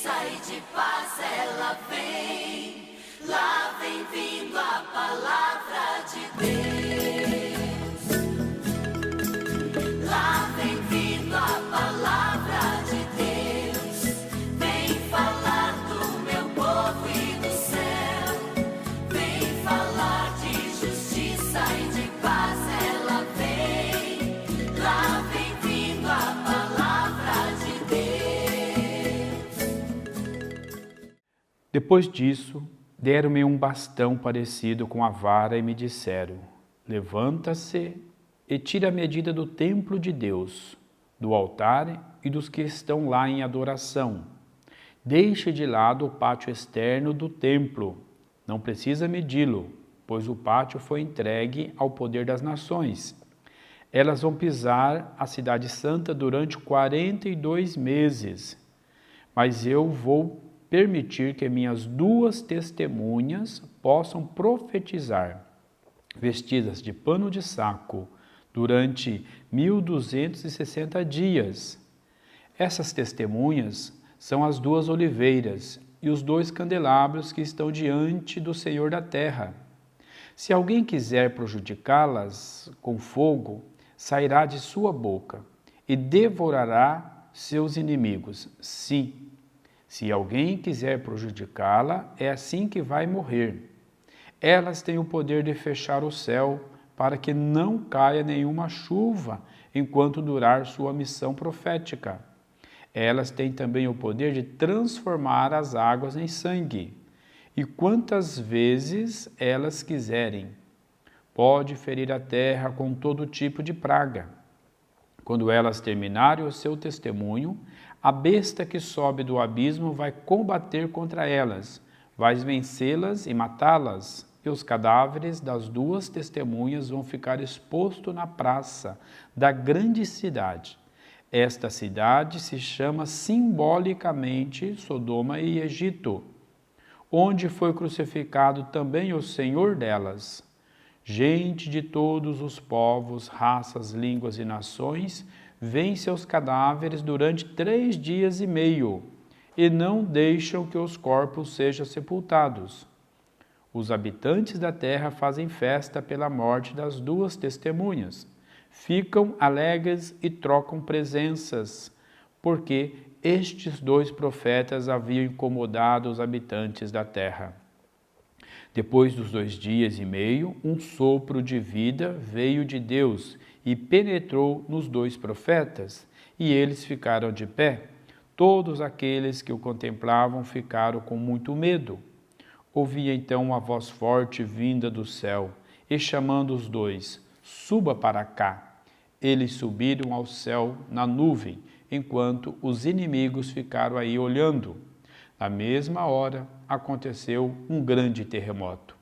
justiça e de paz ela vem. Lá vem vindo a palavra de Deus. Lá vem vindo a palavra de Deus. Vem falar do meu povo e do céu. Vem falar de justiça e de paz ela vem. Lá vem vindo a palavra de Deus. Depois disso, deram-me um bastão parecido com a vara e me disseram: levanta-se e tira a medida do templo de Deus, do altar e dos que estão lá em adoração. Deixe de lado o pátio externo do templo. Não precisa medi-lo, pois o pátio foi entregue ao poder das nações. Elas vão pisar a cidade santa durante 42 meses. Mas eu vou permitir que minhas duas testemunhas possam profetizar, vestidas de pano de saco, durante 1260 dias. Essas testemunhas são as duas oliveiras e os dois candelabros que estão diante do Senhor da terra. Se alguém quiser prejudicá-las com fogo, sairá de sua boca e devorará seus inimigos. Sim, se alguém quiser prejudicá-la, é assim que vai morrer. Elas têm o poder de fechar o céu para que não caia nenhuma chuva enquanto durar sua missão profética. Elas têm também o poder de transformar as águas em sangue. E quantas vezes elas quiserem. Pode ferir a terra com todo tipo de praga. Quando elas terminarem o seu testemunho, a besta que sobe do abismo vai combater contra elas, vai vencê-las e matá-las, e os cadáveres das duas testemunhas vão ficar expostos na praça da grande cidade. Esta cidade se chama simbolicamente Sodoma e Egito, onde foi crucificado também o Senhor delas. Gente de todos os povos, raças, línguas e nações, vêem seus cadáveres durante 3 dias e meio, e não deixam que os corpos sejam sepultados. Os habitantes da terra fazem festa pela morte das duas testemunhas. Ficam alegres e trocam presenças, porque estes dois profetas haviam incomodado os habitantes da terra. Depois dos 2 dias e meio, um sopro de vida veio de Deus e penetrou nos 2 profetas, e eles ficaram de pé. Todos aqueles que o contemplavam ficaram com muito medo. Ouvi então uma voz forte vinda do céu, e chamando os 2, suba para cá. Eles subiram ao céu na nuvem, enquanto os inimigos ficaram aí olhando. Na mesma hora, aconteceu um grande terremoto.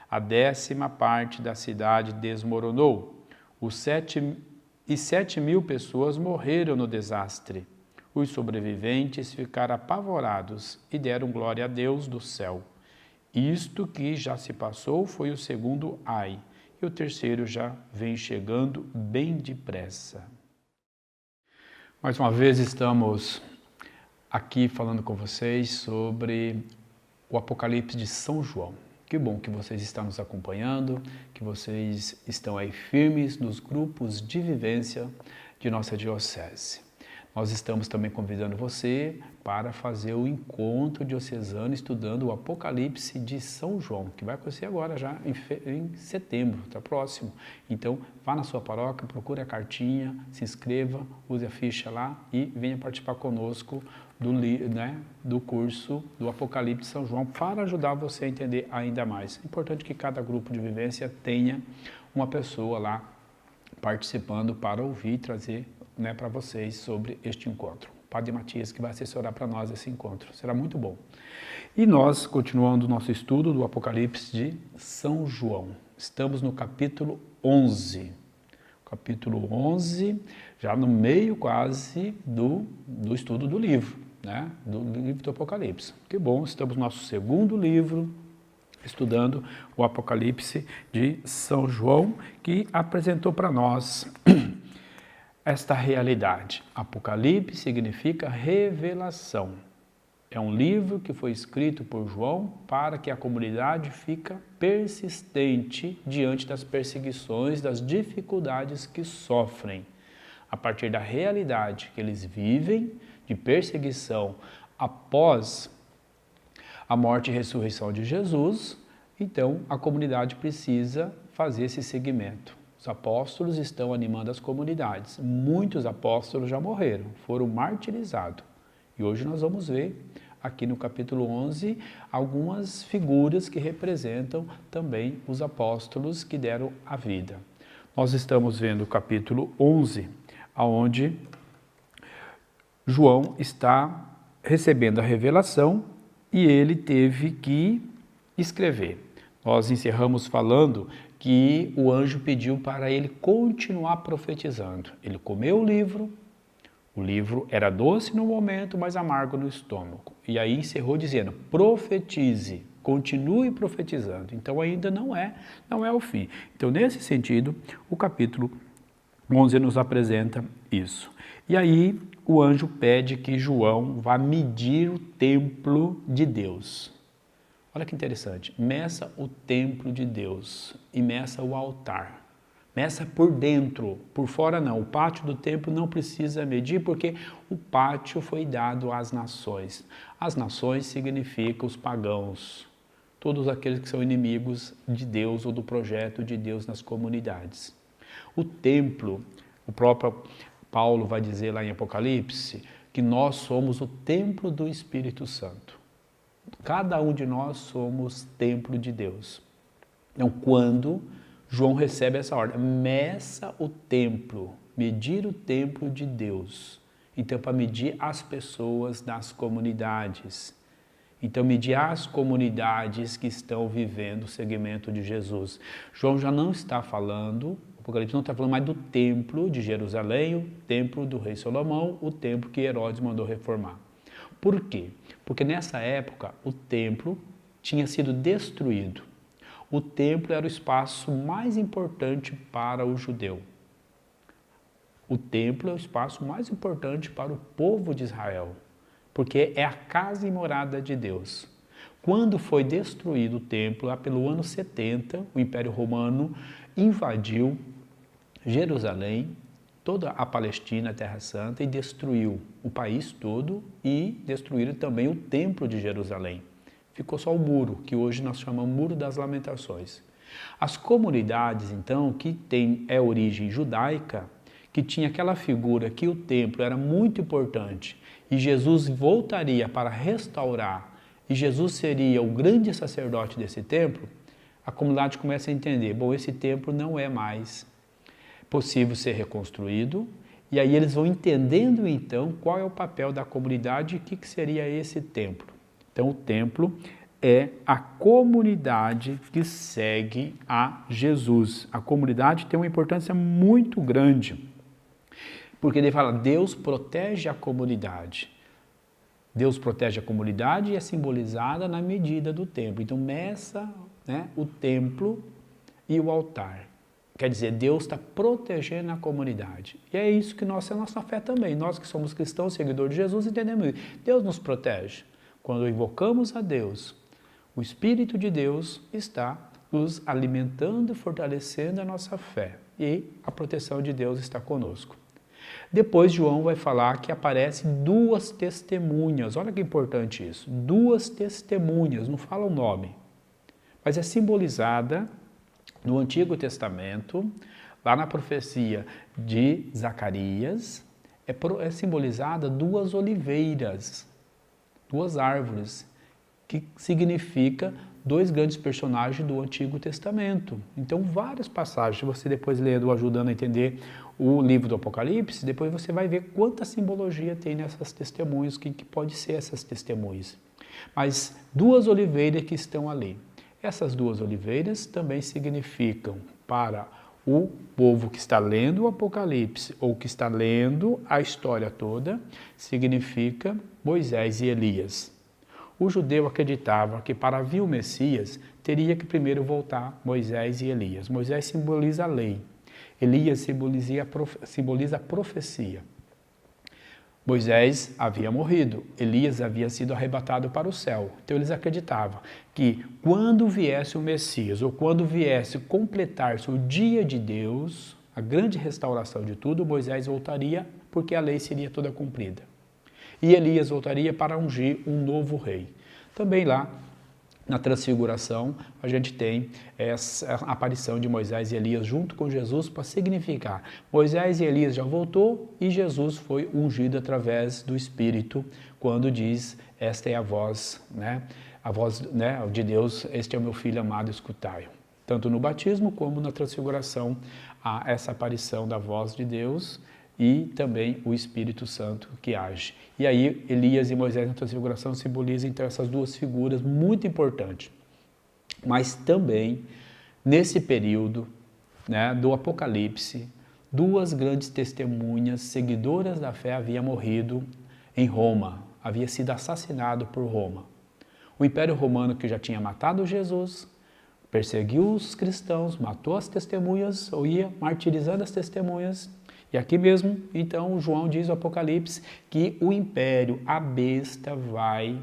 A 10ª parte da cidade desmoronou. 7.000 pessoas morreram no desastre. Os sobreviventes ficaram apavorados e deram glória a Deus do céu. Isto que já se passou foi o segundo ai, e o terceiro já vem chegando bem depressa. Mais uma vez estamos aqui falando com vocês sobre o Apocalipse de São João. Que bom que vocês estão nos acompanhando, que vocês estão aí firmes nos grupos de vivência de nossa diocese. Nós estamos também convidando você para fazer o encontro diocesano estudando o Apocalipse de São João, que vai acontecer agora já em setembro, está próximo. Então, vá na sua paróquia, procure a cartinha, se inscreva, use a ficha lá e venha participar conosco do curso do Apocalipse de São João para ajudar você a entender ainda mais. É importante que cada grupo de vivência tenha uma pessoa lá participando para ouvir e trazer para vocês sobre este encontro. O Padre Matias que vai assessorar para nós esse encontro. Será muito bom. E nós, continuando o nosso estudo do Apocalipse de São João. Estamos no capítulo 11. Capítulo 11, já no meio quase do estudo do livro, do livro do Apocalipse. Que bom, estamos no nosso segundo livro, estudando o Apocalipse de São João, que apresentou para nós esta realidade. Apocalipse significa revelação. É um livro que foi escrito por João para que a comunidade fique persistente diante das perseguições, das dificuldades que sofrem. A partir da realidade que eles vivem de perseguição após a morte e ressurreição de Jesus, então a comunidade precisa fazer esse segmento. Os apóstolos estão animando as comunidades. Muitos apóstolos já morreram, foram martirizados. E hoje nós vamos ver aqui no capítulo 11 algumas figuras que representam também os apóstolos que deram a vida. Nós estamos vendo o capítulo 11, onde João está recebendo a revelação e ele teve que escrever. Nós encerramos falando que o anjo pediu para ele continuar profetizando. Ele comeu o livro era doce no momento, mas amargo no estômago. E aí encerrou dizendo, profetize, continue profetizando. Então ainda não é o fim. Então nesse sentido, o capítulo 11 nos apresenta isso. E aí o anjo pede que João vá medir o templo de Deus. Olha que interessante, meça o templo de Deus e meça o altar. Meça por dentro, por fora não. O pátio do templo não precisa medir porque o pátio foi dado às nações. As nações significam os pagãos, todos aqueles que são inimigos de Deus ou do projeto de Deus nas comunidades. O templo, o próprio Paulo vai dizer lá em Apocalipse, que nós somos o templo do Espírito Santo. Cada um de nós somos templo de Deus. Então, quando João recebe essa ordem, meça o templo, medir o templo de Deus. Então, para medir as pessoas das comunidades. Então, medir as comunidades que estão vivendo o segmento de Jesus. João já não está falando, o Apocalipse não está falando mais do templo de Jerusalém, o templo do rei Salomão, o templo que Herodes mandou reformar. Por quê? Porque nessa época o templo tinha sido destruído. O templo era o espaço mais importante para o judeu. O templo é o espaço mais importante para o povo de Israel, porque é a casa e morada de Deus. Quando foi destruído o templo, lá pelo ano 70, o Império Romano invadiu Jerusalém, toda a Palestina, a Terra Santa, e destruiu o país todo e destruíram também o templo de Jerusalém. Ficou só o muro, que hoje nós chamamos Muro das Lamentações. As comunidades, então, que tem origem judaica, que tinha aquela figura que o templo era muito importante e Jesus voltaria para restaurar e Jesus seria o grande sacerdote desse templo, a comunidade começa a entender, bom, esse templo não é mais possível ser reconstruído, e aí eles vão entendendo então qual é o papel da comunidade e o que seria esse templo. Então o templo é a comunidade que segue a Jesus. A comunidade tem uma importância muito grande, porque ele fala, Deus protege a comunidade. Deus protege a comunidade e é simbolizada na medida do templo. Então meça, o templo e o altar. Quer dizer, Deus está protegendo a comunidade. E é isso que é a nossa fé também. Nós que somos cristãos, seguidores de Jesus, entendemos isso. Deus nos protege. Quando invocamos a Deus, o Espírito de Deus está nos alimentando e fortalecendo a nossa fé. E a proteção de Deus está conosco. Depois João vai falar que aparecem duas testemunhas. Olha que importante isso. Duas testemunhas, não fala o nome. Mas é simbolizada no Antigo Testamento, lá na profecia de Zacarias, é simbolizada duas oliveiras, duas árvores, que significa dois grandes personagens do Antigo Testamento. Então, várias passagens, você depois lendo, ajudando a entender o livro do Apocalipse, depois você vai ver quanta simbologia tem nessas testemunhas, o que pode ser essas testemunhas. Mas duas oliveiras que estão ali. Essas duas oliveiras também significam para o povo que está lendo o Apocalipse ou que está lendo a história toda, significa Moisés e Elias. O judeu acreditava que para vir o Messias teria que primeiro voltar Moisés e Elias. Moisés simboliza a lei, Elias simboliza a profecia. Moisés havia morrido, Elias havia sido arrebatado para o céu. Então eles acreditavam que quando viesse o Messias, ou quando viesse completar-se o dia de Deus, a grande restauração de tudo, Moisés voltaria porque a lei seria toda cumprida. E Elias voltaria para ungir um novo rei. Também lá, na Transfiguração, a gente tem essa aparição de Moisés e Elias junto com Jesus para significar Moisés e Elias já voltou e Jesus foi ungido através do Espírito, quando diz, esta é a voz, a voz de Deus, este é o meu filho amado, escutai-o. Tanto no batismo como na Transfiguração, há essa aparição da voz de Deus e também o Espírito Santo que age. E aí Elias e Moisés na Transfiguração simbolizam então essas duas figuras muito importantes. Mas também, nesse período do Apocalipse, duas grandes testemunhas, seguidoras da fé, haviam morrido em Roma, havia sido assassinado por Roma. O Império Romano, que já tinha matado Jesus, perseguiu os cristãos, matou as testemunhas, ou ia martirizando as testemunhas. E aqui mesmo, então, João diz no Apocalipse que o império, a besta, vai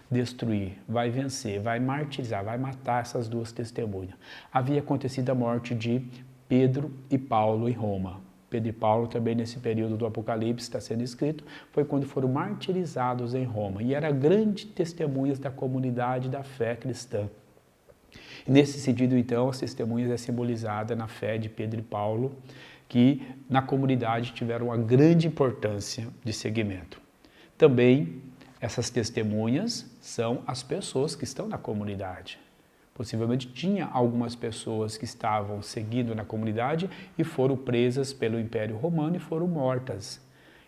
destruir, vai vencer, vai martirizar, vai matar essas duas testemunhas. Havia acontecido a morte de Pedro e Paulo em Roma. Pedro e Paulo também nesse período do Apocalipse está sendo escrito, foi quando foram martirizados em Roma. E eram grandes testemunhas da comunidade da fé cristã. Nesse sentido, então, as testemunhas é simbolizada na fé de Pedro e Paulo, que na comunidade tiveram uma grande importância de seguimento. Também essas testemunhas são as pessoas que estão na comunidade. Possivelmente tinha algumas pessoas que estavam seguindo na comunidade e foram presas pelo Império Romano e foram mortas.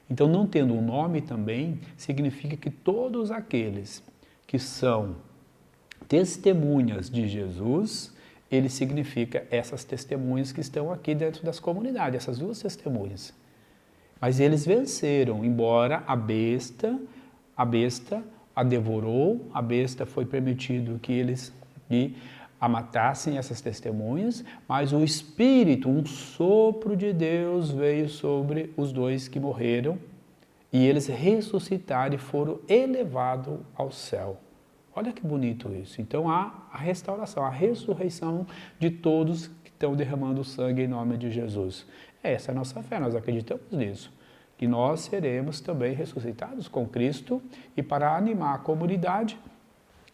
Então, não tendo um nome também, significa que todos aqueles que são testemunhas de Jesus, ele significa essas testemunhas que estão aqui dentro das comunidades, essas duas testemunhas. Mas eles venceram, embora a besta a devorou, a besta foi permitido que eles a matassem essas testemunhas, mas o Espírito, um sopro de Deus veio sobre os dois que morreram e eles ressuscitaram e foram elevados ao céu. Olha que bonito isso. Então há a restauração, a ressurreição de todos que estão derramando sangue em nome de Jesus. Essa é a nossa fé, nós acreditamos nisso. Que nós seremos também ressuscitados com Cristo e para animar a comunidade,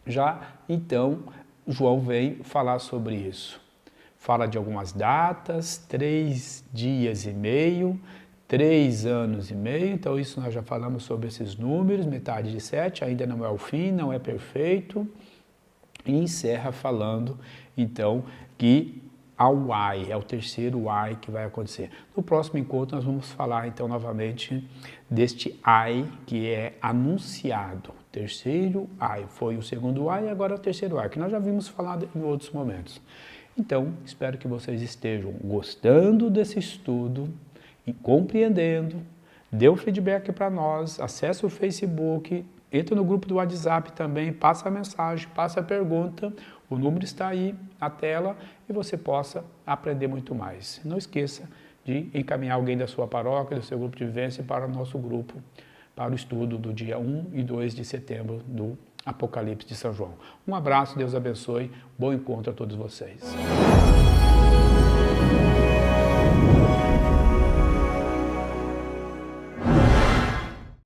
já então João vem falar sobre isso. Fala de algumas datas, 3 dias e meio, 3 anos e meio, então isso nós já falamos sobre esses números, metade de 7, ainda não é o fim, não é perfeito, e encerra falando, então, que ao ai, é o terceiro ai que vai acontecer. No próximo encontro nós vamos falar, então, novamente, deste ai que é anunciado, terceiro ai, foi o segundo ai e agora é o terceiro ai, que nós já vimos falar em outros momentos. Então, espero que vocês estejam gostando desse estudo, e compreendendo, dê um feedback para nós, acesse o Facebook, entre no grupo do WhatsApp também, passa a mensagem, passa a pergunta, o número está aí na tela e você possa aprender muito mais. Não esqueça de encaminhar alguém da sua paróquia, do seu grupo de vivência para o nosso grupo, para o estudo do dia 1 e 2 de setembro do Apocalipse de São João. Um abraço, Deus abençoe, bom encontro a todos vocês.